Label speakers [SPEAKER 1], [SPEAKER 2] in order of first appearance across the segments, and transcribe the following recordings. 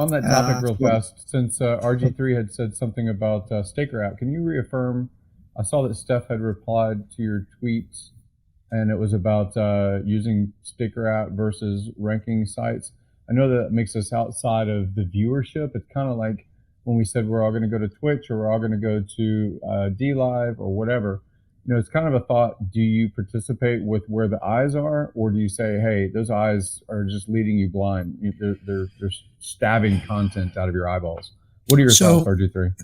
[SPEAKER 1] on that topic real fast, since RG3 had said something about Staker app, can you reaffirm? I saw that Steph had replied to your tweets, and it was about using Staker app versus ranking sites. I know that makes us outside of the viewership. It's kind of like when we said we're all going to go to Twitch or we're all going to go to DLive or whatever. You know, it's kind of a thought. Do you participate with where the eyes are, or do you say, hey, those eyes are just leading you blind? They're stabbing content out of your eyeballs. What are your thoughts, RG3?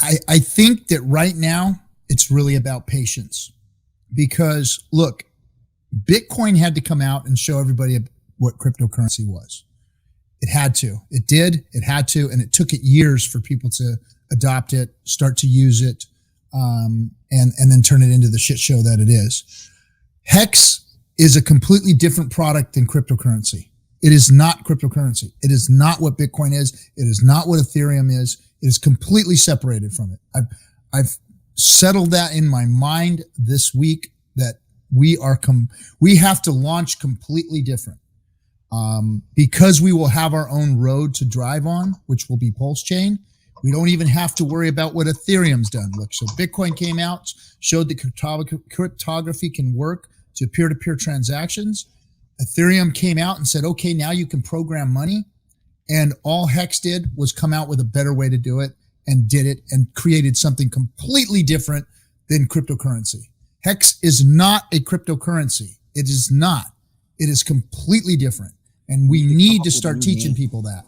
[SPEAKER 2] I think that right now it's really about patience, because look, Bitcoin had to come out and show everybody what cryptocurrency was. It had to. It did. It had to. And it took it years for people to adopt it, start to use it, and then turn it into the shit show that it is. HEX is a completely different product than cryptocurrency. It is not cryptocurrency. It is not what Bitcoin is. It is not what Ethereum is. It is completely separated from it. I've settled that in my mind this week, that we have to launch completely different. Because we will have our own road to drive on, which will be PulseChain. We don't even have to worry about what Ethereum's done. Look, so Bitcoin came out, showed that cryptography can work to peer-to-peer transactions. Ethereum came out and said, okay, now you can program money. And all HEX did was come out with a better way to do it, and did it, and created something completely different than cryptocurrency. HEX is not a cryptocurrency. It is not. It is completely different. And we need to start teaching people that.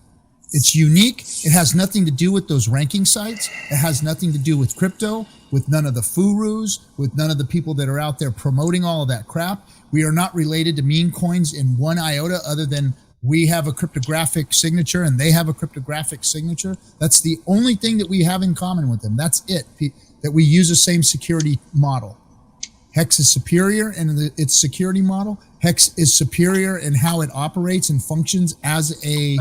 [SPEAKER 2] It's unique. It has nothing to do with those ranking sites. It has nothing to do with crypto, with none of the furus, with none of the people that are out there promoting all of that crap. We are not related to meme coins in one iota, other than we have a cryptographic signature and they have a cryptographic signature. That's the only thing that we have in common with them. That's it, that we use the same security model. HEX is superior in its security model. HEX is superior in how it operates and functions as a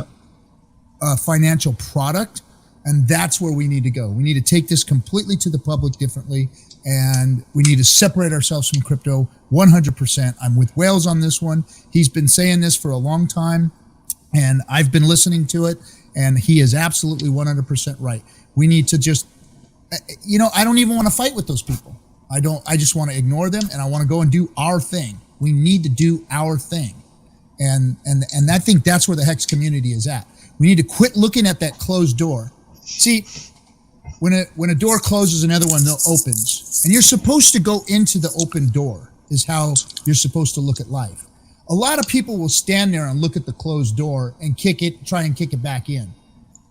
[SPEAKER 2] financial product. And that's where we need to go. We need to take this completely to the public differently. And we need to separate ourselves from crypto 100%. I'm with Wales on this one. He's been saying this for a long time, and I've been listening to it, and he is absolutely 100% right. We need to just, I don't even want to fight with those people. I just want to ignore them, and I want to go and do our thing. We need to do our thing. And I think that's where the HEX community is at. We need to quit looking at that closed door. See, when a door closes, another one opens. And you're supposed to go into the open door, is how you're supposed to look at life. A lot of people will stand there and look at the closed door and try and kick it back in.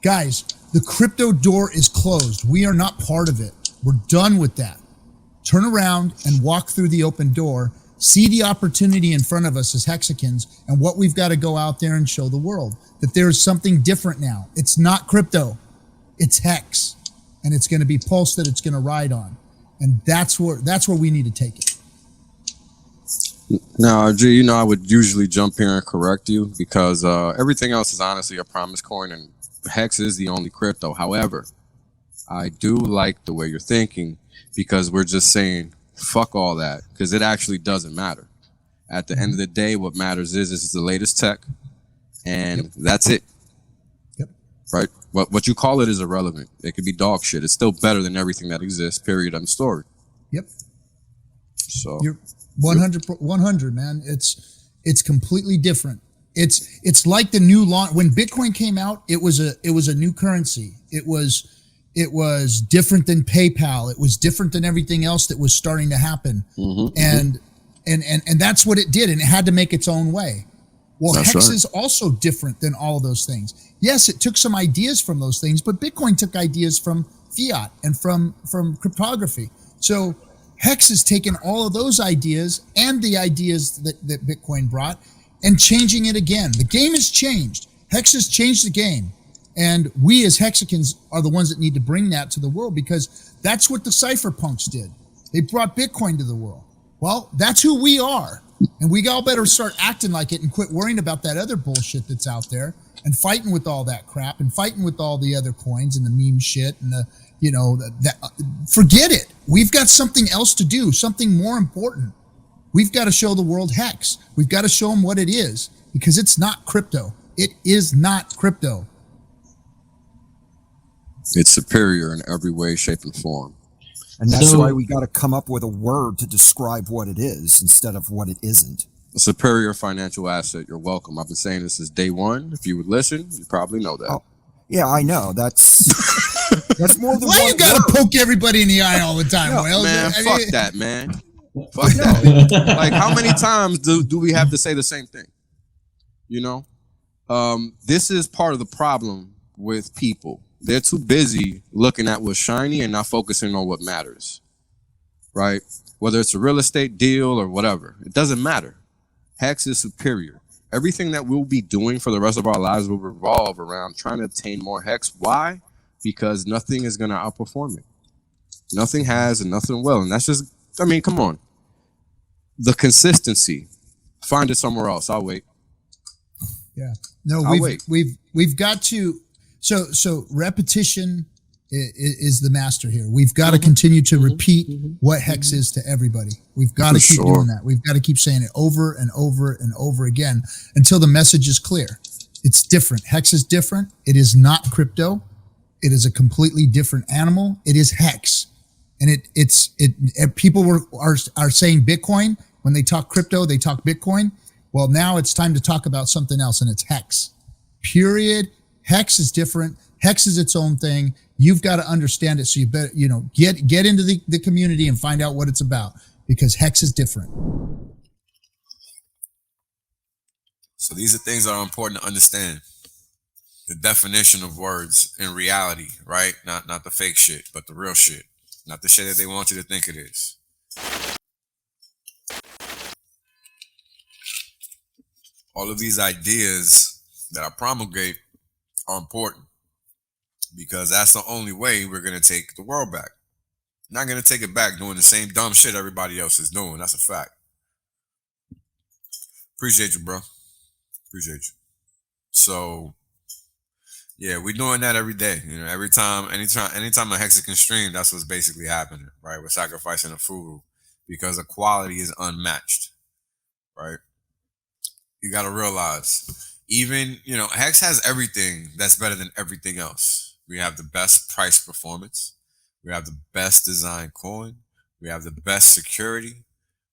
[SPEAKER 2] Guys, the crypto door is closed. We are not part of it. We're done with that. Turn around and walk through the open door, see the opportunity in front of us as Hexicans, and what we've got to go out there and show the world, that there is something different now. It's not crypto, it's HEX, and it's going to be Pulse that it's going to ride on. And that's where we need to take it.
[SPEAKER 3] Now, RG, I would usually jump here and correct you, because everything else is honestly a promise coin, and HEX is the only crypto. However, I do like the way you're thinking, because we're just saying, fuck all that, because it actually doesn't matter. At the end of the day, what matters is the latest tech, and that's it.
[SPEAKER 2] Yep.
[SPEAKER 3] Right? What you call it is irrelevant. It could be dog shit. It's still better than everything that exists, period, end story.
[SPEAKER 2] Yep.
[SPEAKER 3] So
[SPEAKER 2] you're 100, man. It's completely different. It's like the new launch. When Bitcoin came out, it was a new currency. It was different than PayPal. It was different than everything else that was starting to happen. And that's what it did. And it had to make its own way. Well,
[SPEAKER 3] That's
[SPEAKER 2] HEX
[SPEAKER 3] right.
[SPEAKER 2] is also different than all of those things. Yes, it took some ideas from those things, but Bitcoin took ideas from fiat and from cryptography. So HEX has taken all of those ideas and the ideas that Bitcoin brought and changing it again. The game has changed. HEX has changed the game. And we as Hexicans are the ones that need to bring that to the world, because that's what the cypherpunks did. They brought Bitcoin to the world. Well, that's who we are. And we all better start acting like it and quit worrying about that other bullshit that's out there and fighting with all that crap and fighting with all the other coins and the meme shit and forget it. We've got something else to do, something more important. We've got to show the world HEX. We've got to show them what it is, because it's not crypto. It is not crypto.
[SPEAKER 3] It's superior in every way, shape, and form.
[SPEAKER 4] And that's why we got to come up with a word to describe what it is instead of what it isn't.
[SPEAKER 3] A superior financial asset. You're welcome. I've been saying this since day one. If you would listen, you probably know that.
[SPEAKER 4] Oh, yeah, I know. That's more than
[SPEAKER 2] Why
[SPEAKER 4] one
[SPEAKER 2] you gotta
[SPEAKER 4] word.
[SPEAKER 2] poke everybody in the eye all the time,
[SPEAKER 4] No,
[SPEAKER 2] Wales?
[SPEAKER 3] Man,
[SPEAKER 2] I mean,
[SPEAKER 3] fuck that, man. Fuck that. Like, how many times do we have to say the same thing? You know? This is part of the problem with people. They're too busy looking at what's shiny and not focusing on what matters. Right? Whether it's a real estate deal or whatever. It doesn't matter. HEX is superior. Everything that we'll be doing for the rest of our lives will revolve around trying to obtain more HEX. Why? Because nothing is going to outperform it. Nothing has and nothing will. And that's just, I mean, come on. The consistency. Find it somewhere else. I'll wait.
[SPEAKER 2] Yeah. No,
[SPEAKER 3] I'll
[SPEAKER 2] we've got to, so repetition is the master here. We've got to continue to repeat what HEX is to everybody. We've got to keep doing that. We've got to keep saying it over and over and over again until the message is clear. It's different. HEX is different. It is not crypto. It is a completely different animal. It is HEX. And people are saying Bitcoin. When they talk crypto, they talk Bitcoin. Well, now it's time to talk about something else, and it's HEX. Period. HEX is different. HEX is its own thing. You've got to understand it. So you better, get into the community and find out what it's about, because HEX is different.
[SPEAKER 5] So these are things that are important to understand. The definition of words in reality, right? Not the fake shit, but the real shit. Not the shit that they want you to think it is. All of these ideas that I promulgate are important, because that's the only way we're going to take the world back. Not going to take it back doing the same dumb shit everybody else is doing. That's a fact. Appreciate you, bro. Appreciate you. So, yeah, we're doing that every day. Anytime a HEX can stream, that's what's basically happening, right? We're sacrificing a food because the quality is unmatched, right? You got to realize, even, HEX has everything that's better than everything else. We have the best price performance. We have the best design coin. We have the best security.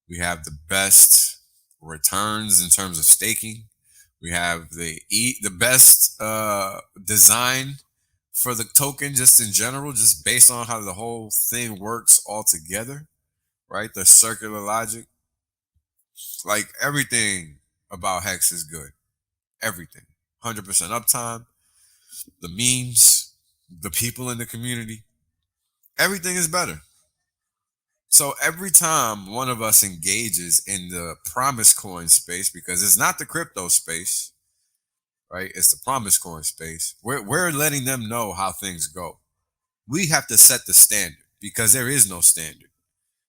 [SPEAKER 5] We have the best returns in terms of staking. We have the best design for the token just in general, just based on how the whole thing works all together, right? The circular logic. Like, everything about HEX is good. Everything. 100% uptime. The memes. The people in the community. Everything is better. So every time one of us engages in the promise coin space, because it's not the crypto space, right? It's the promise coin space. We're letting them know how things go. We have to set the standard, because there is no standard.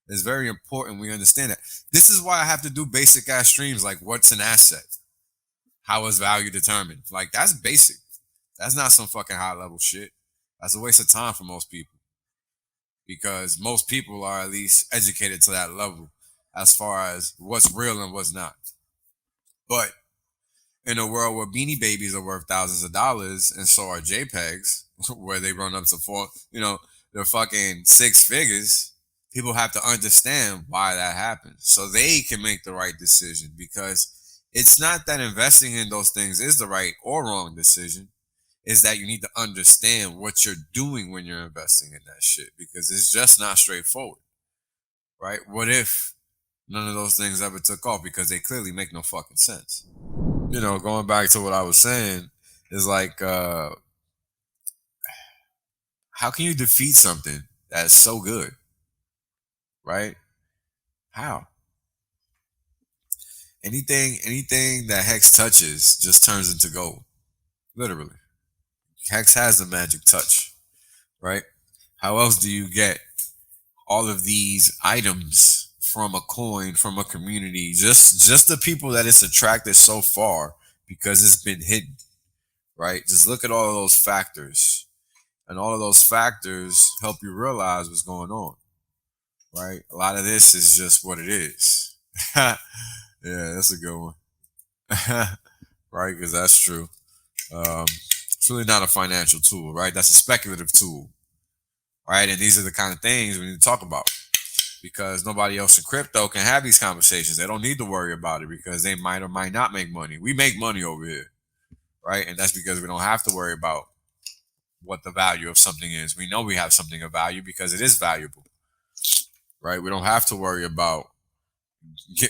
[SPEAKER 5] It's very important we understand that. This is why I have to do basic ass streams like what's an asset? How is value determined? Like, that's basic. That's not some fucking high level shit. That's a waste of time for most people, because most people are at least educated to that level as far as what's real and what's not. But in a world where Beanie Babies are worth thousands of dollars, and so are JPEGs, where they run up to they're fucking six figures, people have to understand why that happens so they can make the right decision, because it's not that investing in those things is the right or wrong decision. Is that you need to understand what you're doing when you're investing in that shit, because it's just not straightforward, right? What if none of those things ever took off, because they clearly make no fucking sense? Going back to what I was saying is like, how can you defeat something that's so good, right? How? Anything that HEX touches just turns into gold, literally. HEX has the magic touch, right? How else do you get all of these items from a coin, from a community? Just the people that it's attracted so far, because it's been hidden, right? Just look at all of those factors, and all of those factors help you realize what's going on, right? A lot of this is just what it is. Yeah, that's a good one. Right, because that's true. It's really not a financial tool, right? That's a speculative tool, right? And these are the kind of things we need to talk about, because nobody else in crypto can have these conversations. They don't need to worry about it because they might or might not make money. We make money over here, right? And that's because we don't have to worry about what the value of something is. We know we have something of value because it is valuable, right? We don't have to worry about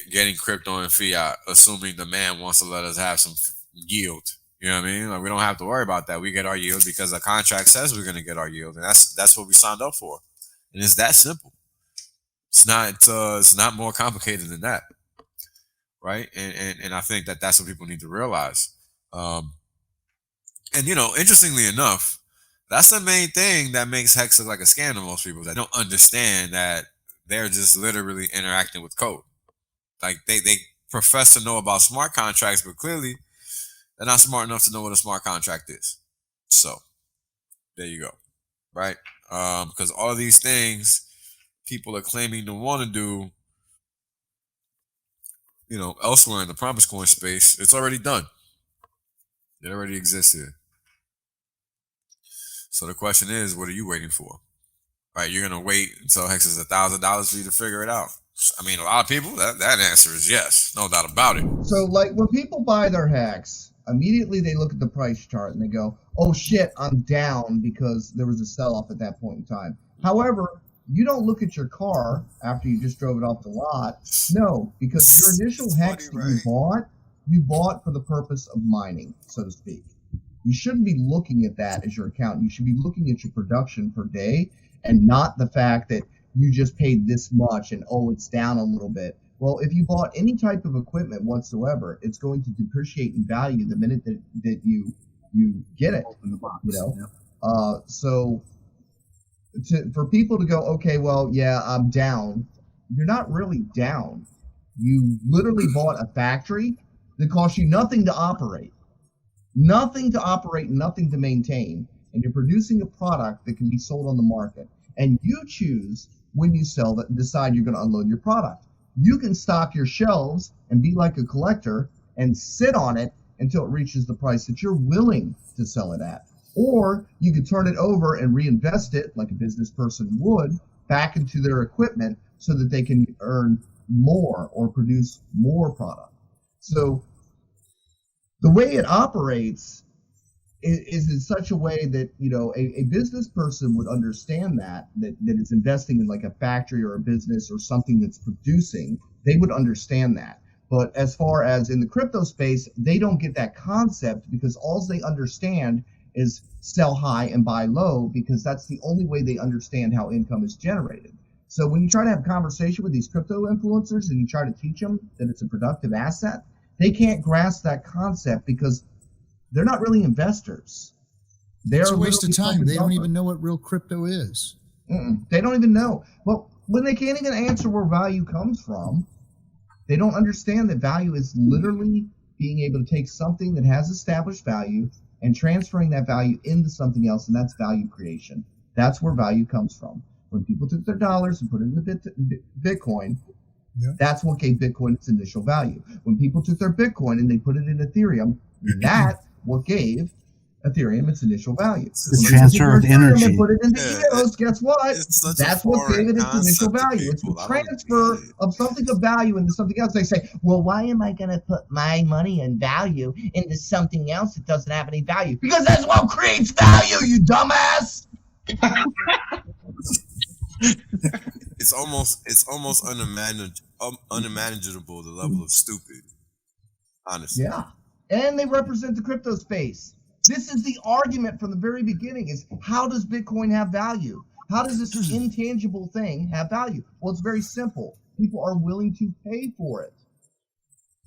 [SPEAKER 5] getting crypto and fiat, assuming the man wants to let us have some yield. You know what I mean? Like, we don't have to worry about that. We get our yield because the contract says we're going to get our yield, and that's what we signed up for. And it's that simple. It's not more complicated than that, right? And I think that that's what people need to realize. And interestingly enough, that's the main thing that makes HEX look like a scam to most people, that don't understand that they're just literally interacting with code. Like, they profess to know about smart contracts, but clearly they're not smart enough to know what a smart contract is. So there you go, right? Because all of these things people are claiming to want to do, elsewhere in the promise coin space, it's already done. It already exists here. So the question is, what are you waiting for? Right? You're gonna wait until HEX is $1,000 for you to figure it out. I mean, a lot of people, that answer is yes, no doubt about it.
[SPEAKER 6] So, like, when people buy their HEX, immediately they look at the price chart and they go, oh shit, I'm down because there was a sell-off at that point in time. However, you don't look at your car after you just drove it off the lot. No, because your initial HEX that you bought for the purpose of mining, so to speak. You shouldn't be looking at that as your account. You should be looking at your production per day, and not the fact that you just paid this much and, oh, it's down a little bit. Well, if you bought any type of equipment whatsoever, it's going to depreciate in value the minute that you get it.
[SPEAKER 4] Open the box,
[SPEAKER 6] So for people to go, okay, well, yeah, I'm down. You're not really down. You literally bought a factory that cost you nothing to operate. Nothing to operate, nothing to maintain. And you're producing a product that can be sold on the market. And you choose when you sell that, decide you're going to unload your product. You can stock your shelves and be like a collector and sit on it until it reaches the price that you're willing to sell it at. Or you could turn it over and reinvest it, like a business person would, back into their equipment so that they can earn more or produce more product. So the way it operates is in such a way that, a business person would understand that it's investing in like a factory or a business or something that's producing. They would understand that. But as far as in the crypto space, they don't get that concept because all they understand is sell high and buy low, because that's the only way they understand how income is generated. So when you try to have a conversation with these crypto influencers and you try to teach them that it's a productive asset, they can't grasp that concept because they're not really investors.
[SPEAKER 2] It's a waste of time. They don't even know what real crypto is.
[SPEAKER 6] They don't even know. Well, when they can't even answer where value comes from, they don't understand that value is literally being able to take something that has established value and transferring that value into something else, and that's value creation. That's where value comes from. When people took their dollars and put it into Bitcoin, that's what gave Bitcoin its initial value. When people took their Bitcoin and they put it in Ethereum, that's what gave Ethereum its initial value.
[SPEAKER 7] The transfer of energy.
[SPEAKER 6] And put it into EOS, guess what? That's what gave it its initial value. It's the transfer of something of value into something else. They say, well, why am I going to put my money and value into something else that doesn't have any value? Because that's what creates value, you dumbass!
[SPEAKER 5] It's almost unimaginable the level of stupid, honestly.
[SPEAKER 6] Yeah. And they represent the crypto space. This is the argument from the very beginning, is how does Bitcoin have value? How does this intangible thing have value? Well, it's very simple. People are willing to pay for it.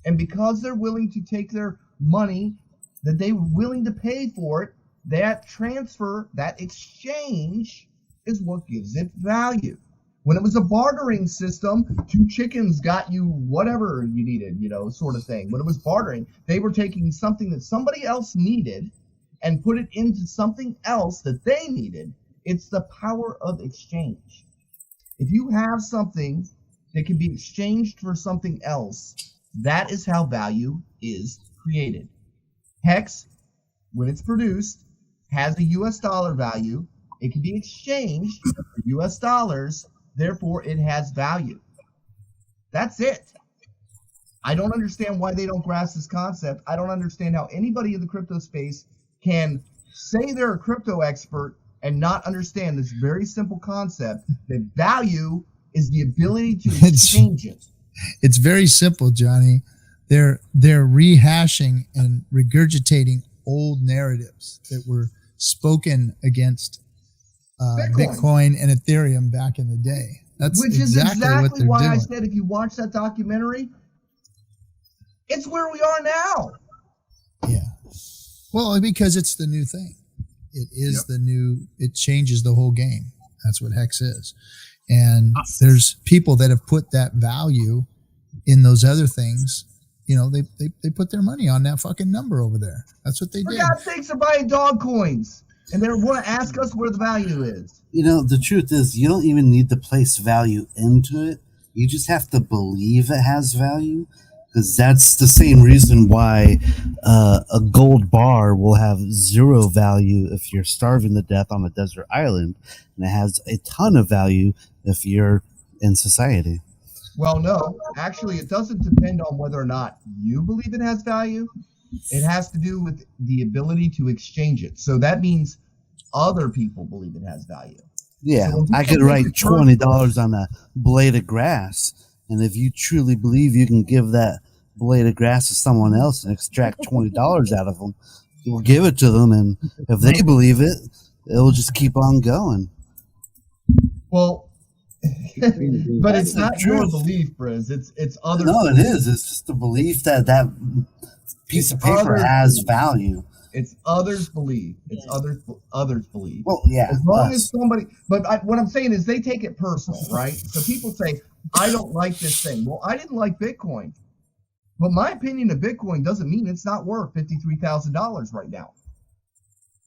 [SPEAKER 6] And because they're willing to take their money that they're willing to pay for it, that transfer, that exchange is what gives it value. When it was a bartering system, 2 chickens got you whatever you needed, sort of thing. When it was bartering, they were taking something that somebody else needed and put it into something else that they needed. It's the power of exchange. If you have something that can be exchanged for something else, that is how value is created. HEX, when it's produced, has a US dollar value. It can be exchanged for US dollars. Therefore, it has value. That's it. I don't understand why they don't grasp this concept. I don't understand how anybody in the crypto space can say they're a crypto expert and not understand this very simple concept that value is the ability to exchange it.
[SPEAKER 2] It's very simple, Johnny. They're rehashing and regurgitating old narratives that were spoken against Bitcoin and Ethereum back in the day. That's
[SPEAKER 6] Which is exactly
[SPEAKER 2] what they're
[SPEAKER 6] why
[SPEAKER 2] doing.
[SPEAKER 6] I said if you watch that documentary, it's where we are now.
[SPEAKER 2] Yeah. Well, because it's the new thing. It is the new, it changes the whole game. That's what HEX is. And there's people that have put that value in those other things. You know, they put their money on that fucking number over there. That's what they
[SPEAKER 6] For
[SPEAKER 2] did.
[SPEAKER 6] God's sakes, they're buying dog coins. And they want to ask us where the value is.
[SPEAKER 7] You know, the truth is you don't even need to place value into it. You just have to believe it has value. Because that's the same reason why a gold bar will have zero value if you're starving to death on a desert island. And it has a ton of value if you're in society.
[SPEAKER 6] Well, no. Actually, it doesn't depend on whether or not you believe it has value. It has to do with the ability to exchange it. So that means other people believe it has value.
[SPEAKER 7] Yeah,
[SPEAKER 6] So
[SPEAKER 7] I could write $20 on a blade of grass. And if you truly believe you can give that blade of grass to someone else and extract $20 out of them, you'll give it to them. And if they believe it, it'll just keep on going.
[SPEAKER 6] Well, but it's not your belief, Briz. It's other.
[SPEAKER 7] No, it is. It's just the belief that that piece of paper has value.
[SPEAKER 6] It's others believe. It's others believe.
[SPEAKER 7] Well, yeah.
[SPEAKER 6] As long as somebody, but what I'm saying is they take it personal, right? So people say, I don't like this thing. Well, I didn't like Bitcoin. But my opinion of Bitcoin doesn't mean it's not worth $53,000 right now.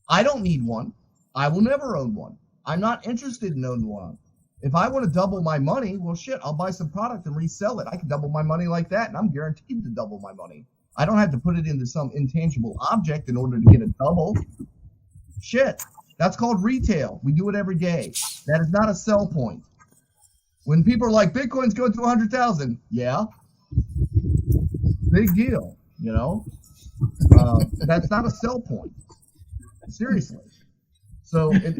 [SPEAKER 6] I don't need one. I will never own one. I'm not interested in owning one. If I want to double my money, well, shit, I'll buy some product and resell it. I can double my money like that, and I'm guaranteed to double my money. I don't have to put it into some intangible object in order to get a double. Shit, that's called retail. We do it every day. That is not a sell point. When people are like, Bitcoin's going to 100,000, yeah, big deal, you know. That's not a sell point. Seriously. So
[SPEAKER 2] it's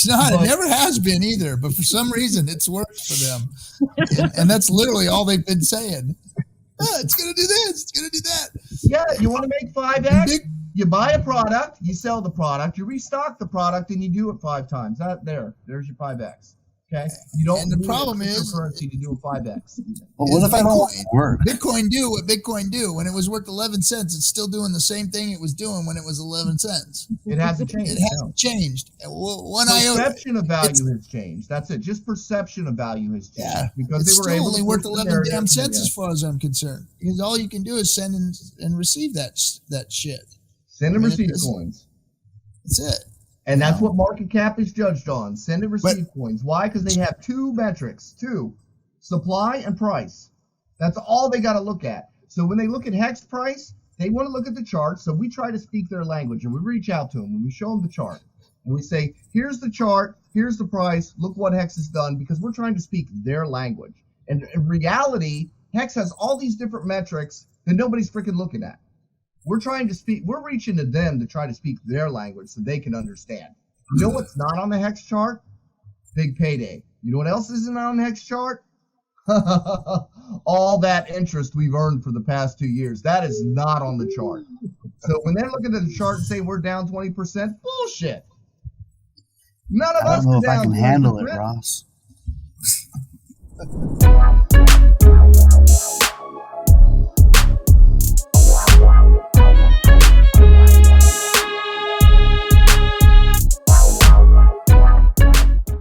[SPEAKER 2] not. It never has been either. But for some reason, it's worked for them, and that's literally all they've been saying. Oh, it's gonna do this. It's gonna do that.
[SPEAKER 6] Yeah, you want to make 5x? You buy a product, you sell the product, you restock the product, and you do it 5 times. There's your 5x. Okay. You don't.
[SPEAKER 2] And the problem is
[SPEAKER 6] currency to do a 5x.
[SPEAKER 7] But what if I don't work?
[SPEAKER 2] Bitcoin do what Bitcoin do. When it was worth 11 cents, it's still doing the same thing it was doing when it was 11 cents.
[SPEAKER 6] It hasn't changed.
[SPEAKER 2] It hasn't changed.
[SPEAKER 6] Perception of value has changed. That's it. Just perception of value has changed.
[SPEAKER 2] Yeah,
[SPEAKER 6] because
[SPEAKER 2] it's
[SPEAKER 6] they were
[SPEAKER 2] still
[SPEAKER 6] able
[SPEAKER 2] only
[SPEAKER 6] to
[SPEAKER 2] worth 11 damn cents as far as I'm concerned. Because all you can do is send and receive that shit.
[SPEAKER 6] Send and receive coins.
[SPEAKER 2] That's it.
[SPEAKER 6] And that's what market cap is judged on. Send and receive coins. Why? Because they have 2 metrics. 2. Supply and price. That's all they got to look at. So when they look at HEX price, they want to look at the chart. So we try to speak their language. And we reach out to them. And we show them the chart. And we say, here's the chart. Here's the price. Look what HEX has done. Because we're trying to speak their language. And in reality, HEX has all these different metrics that nobody's freaking looking at. We're trying to speak, we're reaching to them to try to speak their language so they can understand. You know what's not on the HEX chart? Big payday. You know what else isn't on the HEX chart? All that interest we've earned for the past 2 years. That is not on the chart. So when they're looking at the chart and say we're down 20%, bullshit. None of us
[SPEAKER 7] I don't know
[SPEAKER 6] are
[SPEAKER 7] if I
[SPEAKER 6] down
[SPEAKER 7] can
[SPEAKER 6] 20%.
[SPEAKER 7] handle it, Ross.